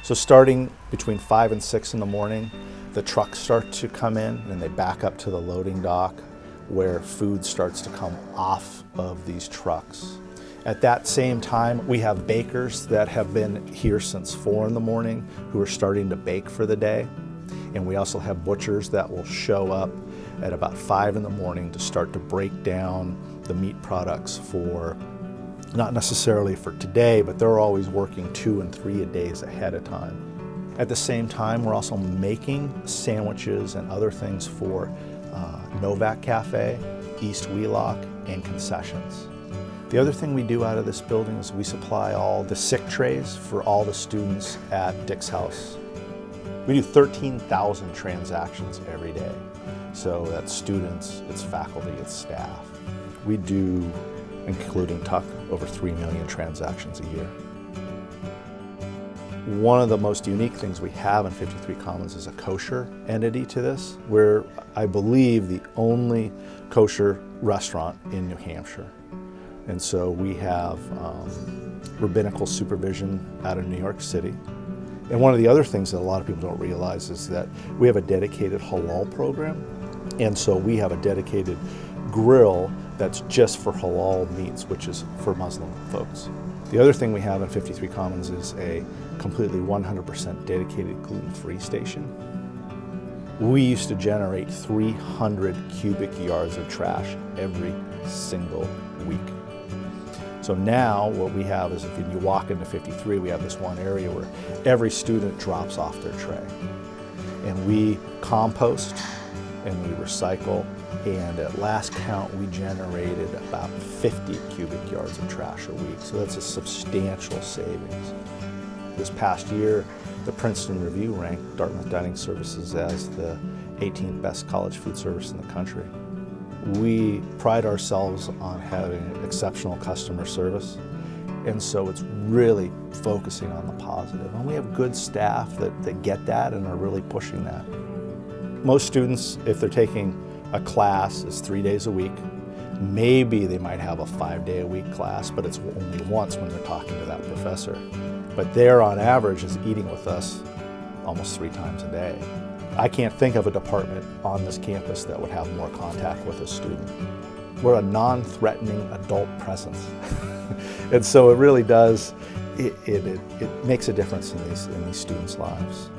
So starting between 5 and 6 in the morning, the trucks start to come in and they back up to the loading dock where food starts to come off of these trucks. At that same time, we have bakers that have been here since 4 in the morning who are starting to bake for the day. And we also have butchers that will show up at about 5 in the morning to start to break down the meat products for, not necessarily for today, but they're always working 2 and 3 days ahead of time. At the same time, we're also making sandwiches and other things for Novak Cafe, East Wheelock, and concessions. The other thing we do out of this building is we supply all the sick trays for all the students at Dick's House. We do 13,000 transactions every day. So that's students, it's faculty, it's staff. We do, including Tuck, over 3 million transactions a year. One of the most unique things we have in 53 Commons is a kosher entity to this. We're, I believe, the only kosher restaurant in New Hampshire. And so we have rabbinical supervision out of New York City. And one of the other things that a lot of people don't realize is that we have a dedicated halal program. And so we have a dedicated grill that's just for halal meats, which is for Muslim folks. The other thing we have in 53 Commons is a completely 100% dedicated gluten-free station. We used to generate 300 cubic yards of trash every single week. So now what we have is if you walk into 53, we have this one area where every student drops off their tray. And we compost and we recycle, and at last count we generated about 50 cubic yards of trash a week. So that's a substantial savings. This past year, the Princeton Review ranked Dartmouth Dining Services as the 18th best college food service in the country. We pride ourselves on having exceptional customer service, and so it's really focusing on the positive. And we have good staff that get that and are really pushing that. Most students, if they're taking a class, is 3 days a week. Maybe they might have a 5-day-a-week class, but it's only once when they're talking to that professor. But they're on average is eating with us almost 3 times a day. I can't think of a department on this campus that would have more contact with a student. We're a non-threatening adult presence. And so it really does, it makes a difference in these students' lives.